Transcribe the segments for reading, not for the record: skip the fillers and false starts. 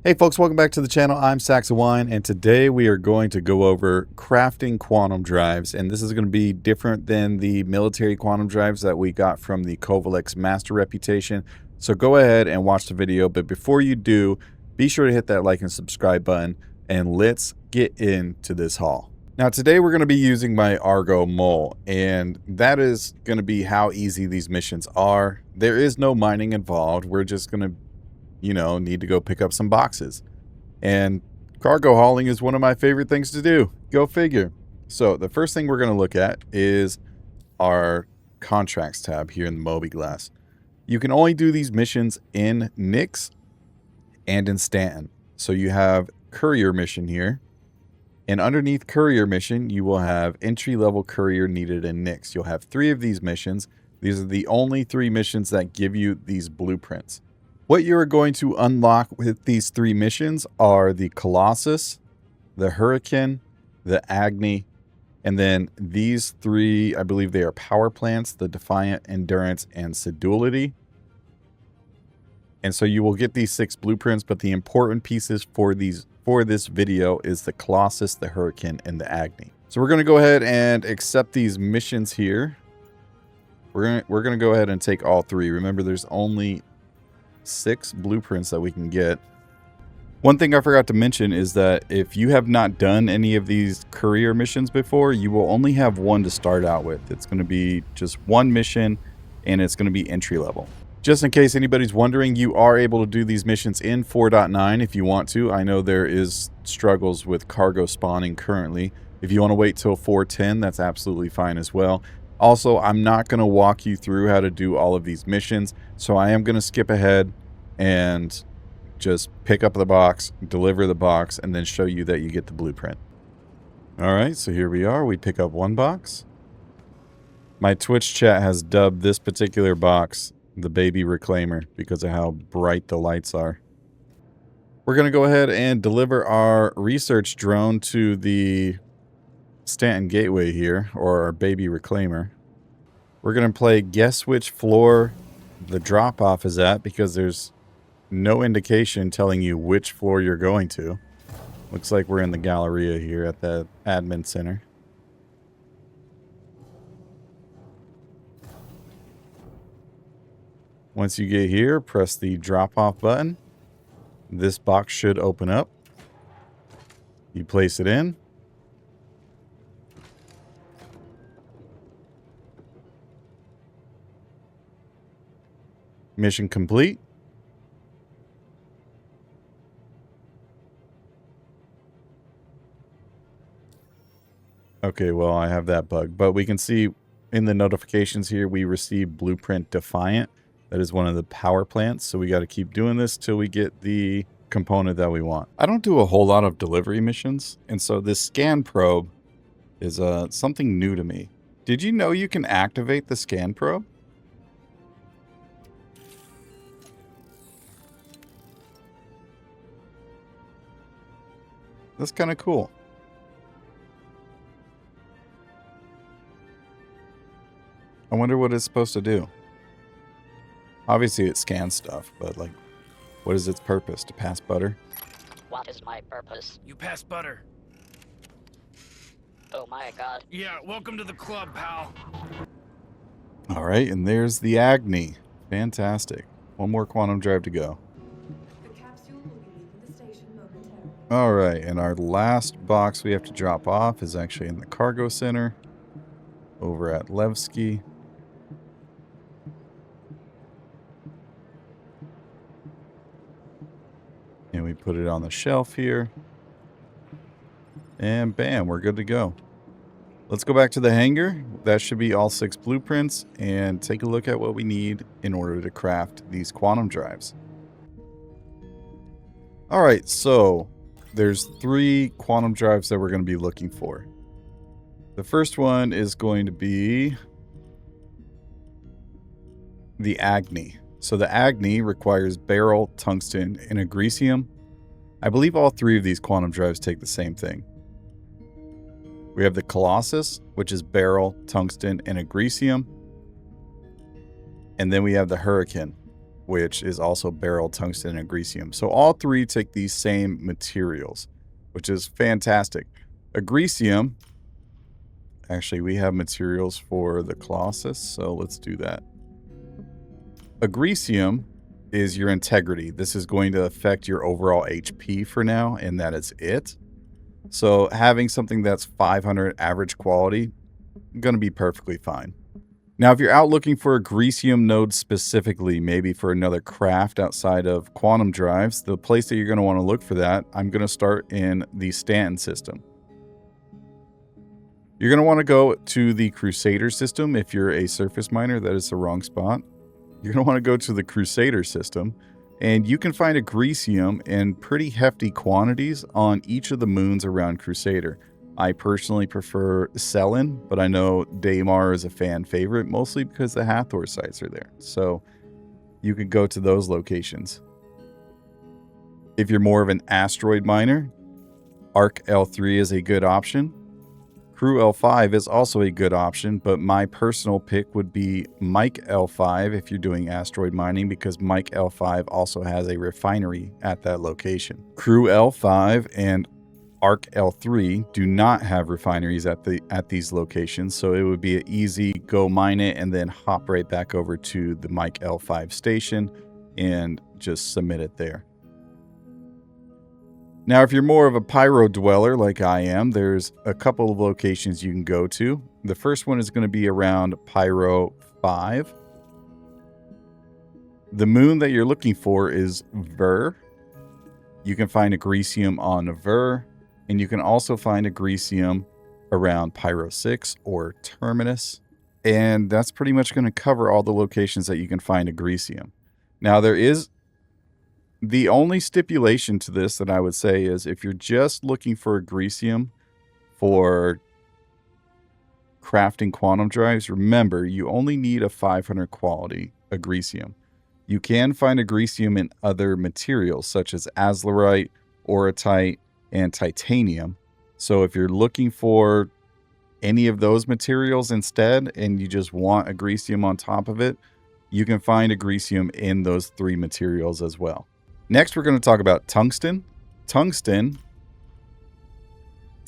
Hey folks, welcome back to the channel. I'm Sacks of Wine, and today we are going to go over crafting quantum drives, and this is going to be different than the military quantum drives that we got from the Kovalex Master Reputation. So go ahead and watch the video, but before you do, be sure to hit that like and subscribe button, and let's get into this haul. Now today we're going to be using my Argo Mole, and that is going to be how easy these missions are. There is no mining involved. We're just going to need to go pick up some boxes. And cargo hauling is one of my favorite things to do. Go figure. So the first thing we're going to look at is our contracts tab here in the mobiGlas. You can only do these missions in Nix and in Stanton. So you have courier mission here. And underneath courier mission, you will have entry-level courier needed in Nix. You'll have 3 of these missions. These are the only 3 missions that give you these blueprints. What you are going to unlock with these 3 missions are the Colossus, the Huracan, the Agni, and then these 3, I believe they are power plants, the Defiant, Endurance, and Sedulity. And so you will get these 6 blueprints, but the important pieces for this video is the Colossus, the Huracan, and the Agni. So we're going to go ahead and accept these missions here. We're going to go ahead and take all 3. Remember, there's only 6 blueprints that we can get. One thing I forgot to mention is that if you have not done any of these courier missions before, you will only have 1 to start out with. It's going to be just 1 mission, and it's going to be entry level. Just in case anybody's wondering, you are able to do these missions in 4.9 if you want to. I know there is struggles with cargo spawning currently. If you want to wait till 4.10, that's absolutely fine as well. Also, I'm not going to walk you through how to do all of these missions, so I am going to skip ahead and just pick up the box, deliver the box, and then show you that you get the blueprint. Alright, so here we are. We pick up 1 box. My Twitch chat has dubbed this particular box the baby reclaimer because of how bright the lights are. We're going to go ahead and deliver our research drone to the Stanton Gateway here, or our baby reclaimer. We're going to play guess which floor the drop-off is at because there's no indication telling you which floor you're going to. Looks like we're in the Galleria here at the admin center. Once you get here, press the drop-off button. This box should open up. You place it in. Mission complete. Okay, well, I have that bug. But we can see in the notifications here, we received Blueprint Defiant. That is one of the power plants. So we got to keep doing this till we get the component that we want. I don't do a whole lot of delivery missions. And so this scan probe is something new to me. Did you know you can activate the scan probe? That's kind of cool. I wonder what it's supposed to do. Obviously it scans stuff, but like, what is its purpose? To pass butter? What is my purpose? You pass butter. Oh my god. Yeah, welcome to the club, pal. Alright, and there's the Agni. Fantastic. 1 more quantum drive to go. Alright, and our last box we have to drop off is actually in the cargo center over at Levski. And we put it on the shelf here. And bam, we're good to go. Let's go back to the hangar. That should be all 6 blueprints and take a look at what we need in order to craft these quantum drives. Alright, so there's 3 quantum drives that we're going to be looking for. The first one is going to be the Agni. So the Agni requires Beryl, Tungsten, and Agreesium. I believe all 3 of these quantum drives take the same thing. We have the Colossus, which is Beryl, Tungsten, and Agreesium. And then we have the Huracan. which is also Beryl, Tungsten, and Agreesium. So all three take these same materials, which is fantastic. Agreesium, actually we have materials for the Colossus, so let's do that. Agreesium is your integrity. This is going to affect your overall HP for now, and that is it. So having something that's 500 average quality, going to be perfectly fine. Now, if you're out looking for Agreesium nodes specifically, maybe for another craft outside of quantum drives, the place that you're going to want to look for that, I'm going to start in the Stanton system. You're going to want to go to the Crusader system. If you're a surface miner, that is the wrong spot. You're going to want to go to the Crusader system, and you can find Agreesium in pretty hefty quantities on each of the moons around Crusader. I personally prefer Selin, but I know Daymar is a fan favorite, mostly because the Hathor sites are there. So you could go to those locations. If you're more of an asteroid miner, Arc L3 is a good option. Crew L5 is also a good option, but my personal pick would be Mike L5 if you're doing asteroid mining, because Mike L5 also has a refinery at that location. Crew L5 and Arc L3 do not have refineries at these locations, so it would be an easy go mine it and then hop right back over to the Mike L5 station and just submit it there. Now, if you're more of a pyro dweller like I am, there's a couple of locations you can go to. The first one is going to be around Pyro 5. The moon that you're looking for is Ver. You can find Agreesium on Ver, and you can also find Agreesium around Pyro 6 or Terminus. And that's pretty much going to cover all the locations that you can find Agreesium. Now, there is the only stipulation to this that I would say is if you're just looking for Agreesium for crafting quantum drives, remember, you only need a 500 quality Agreesium. You can find Agreesium in other materials such as azlerite, orotite, and titanium. So if you're looking for any of those materials instead and you just want Agreesium on top of it, you can find Agreesium in those three materials as well. Next, we're going to talk about tungsten. Tungsten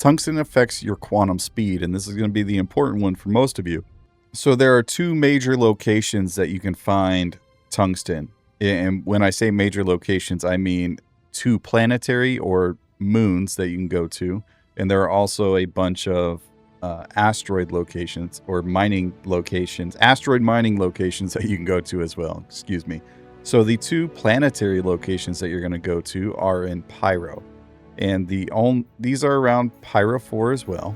affects your quantum speed, and this is going to be the important one for most of you. So there are two major locations that you can find tungsten. And when I say major locations, I mean two planetary or moons that you can go to. And there are also a bunch of asteroid locations or mining locations, asteroid mining locations that you can go to as well. Excuse me. So the two planetary locations that you're going to go to are in Pyro. And these are around Pyro 4 as well.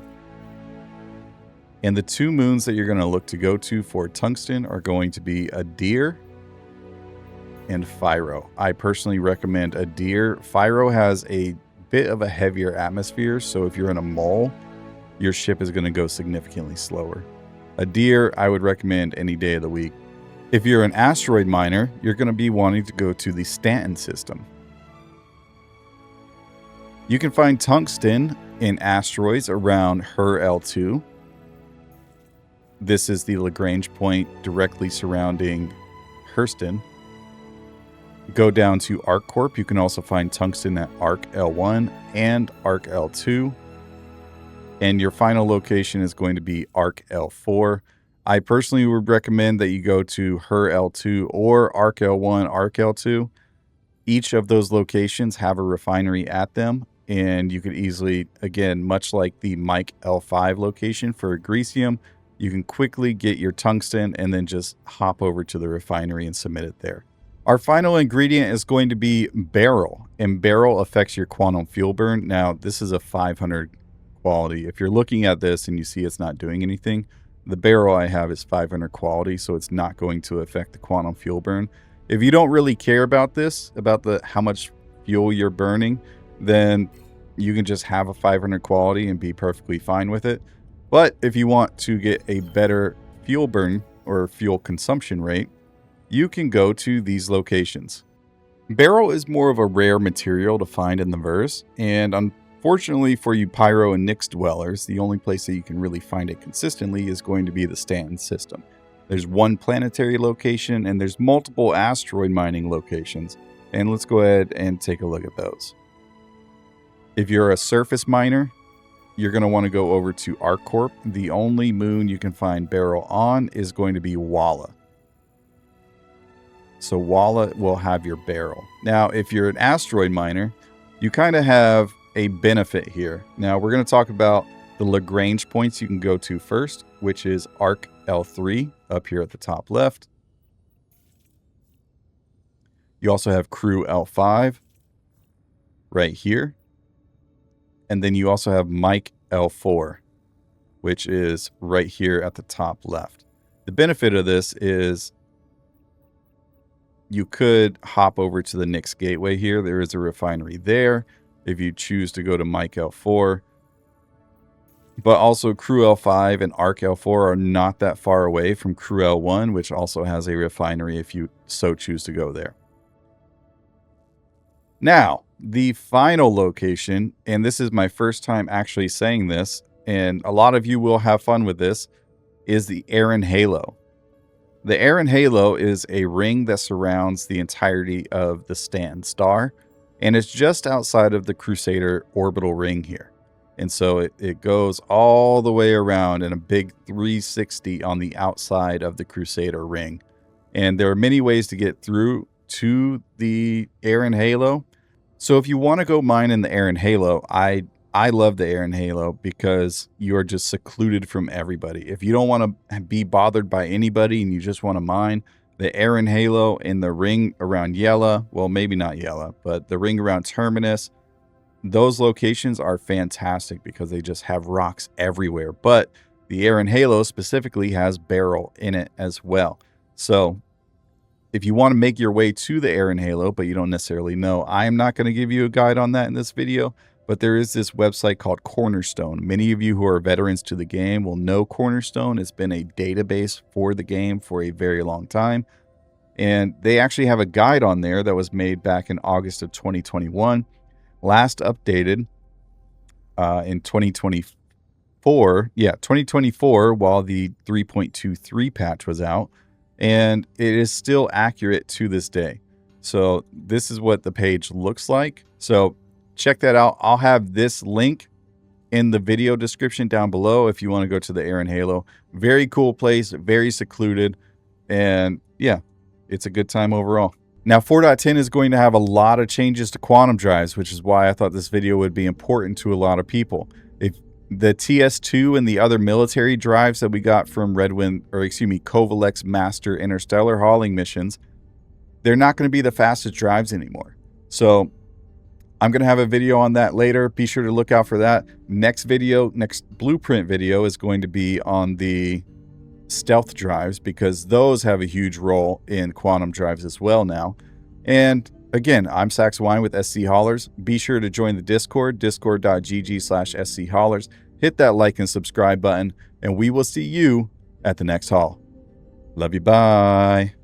And the two moons that you're going to look to go to for tungsten are going to be Adir and Fyro. I personally recommend Adir. Fyro has a bit of a heavier atmosphere, so if you're in a mole, your ship is going to go significantly slower. Adir, I would recommend any day of the week. If you're an asteroid miner, you're going to be wanting to go to the Stanton system. You can find tungsten in asteroids around Hur L2. This is the Lagrange point directly surrounding Hurston. Go down to ArcCorp. You can also find tungsten at Arc L1 and Arc L2. And your final location is going to be Arc L4. I personally would recommend that you go to Hur L2 or Arc L1, Arc L2. Each of those locations have a refinery at them, and you could easily, again, much like the Mike L5 location for Agreesium, you can quickly get your tungsten and then just hop over to the refinery and submit it there. Our final ingredient is going to be Beryl, and Beryl affects your quantum fuel burn. Now, this is a 500 quality. If you're looking at this and you see it's not doing anything, the Beryl I have is 500 quality, so it's not going to affect the quantum fuel burn. If you don't really care about this, about how much fuel you're burning, then you can just have a 500 quality and be perfectly fine with it. But if you want to get a better fuel burn or fuel consumption rate, you can go to these locations. Beryl is more of a rare material to find in the verse, and unfortunately for you Pyro and Nyx dwellers, the only place that you can really find it consistently is going to be the Stanton system. There's one planetary location, and there's multiple asteroid mining locations. And let's go ahead and take a look at those. If you're a surface miner, you're going to want to go over to ArcCorp. The only moon you can find Beryl on is going to be Walla. So Walla will have your Beryl. Now, if you're an asteroid miner, you kind of have a benefit here. Now, we're going to talk about the Lagrange points you can go to first, which is Arc L3 up here at the top left. You also have Crew L5 right here. And then you also have Mike L4, which is right here at the top left. The benefit of this is you could hop over to the Nix Gateway here. There is a refinery there if you choose to go to Mike L4. But also Crew L5 and Arc L4 are not that far away from Crew L1, which also has a refinery if you so choose to go there. Now, the final location, and this is my first time actually saying this, and a lot of you will have fun with this, is the Aaron Halo. The Aaron Halo is a ring that surrounds the entirety of the Stand star, and it's just outside of the Crusader orbital ring here. And so it goes all the way around in a big 360 on the outside of the Crusader ring. And there are many ways to get through to the Aaron Halo. So if you want to go mine in the Aaron Halo, I love the Aaron Halo because you're just secluded from everybody. If you don't want to be bothered by anybody and you just want to mine, the Aaron Halo in the ring around Yella, well, maybe not Yella, but the ring around Terminus, those locations are fantastic because they just have rocks everywhere. But the Aaron Halo specifically has Beryl in it as well. So if you want to make your way to the Aaron Halo, but you don't necessarily know, I am not going to give you a guide on that in this video. But there is this website called Cornerstone. Many of you who are veterans to the game will know Cornerstone. It's been a database for the game for a very long time. And they actually have a guide on there that was made back in August of 2021. Last updated in 2024. Yeah, 2024 while the 3.23 patch was out. And it is still accurate to this day. So this is what the page looks like. So check that out. I'll have this link in the video description down below if you want to go to the Aaron Halo. Very cool place, very secluded, and yeah, it's a good time overall. Now 4.10 is going to have a lot of changes to quantum drives, which is why I thought this video would be important to a lot of people. If the TS2 and the other military drives that we got from Kovalex Master Interstellar hauling missions, they're not going to be the fastest drives anymore. So I'm going to have a video on that later. Be sure to look out for that. Next blueprint video is going to be on the stealth drives because those have a huge role in quantum drives as well now. And again, I'm Sax Wine with SC Haulers. Be sure to join the Discord, discord.gg/SC Haulers. Hit that like and subscribe button, and we will see you at the next haul. Love you. Bye.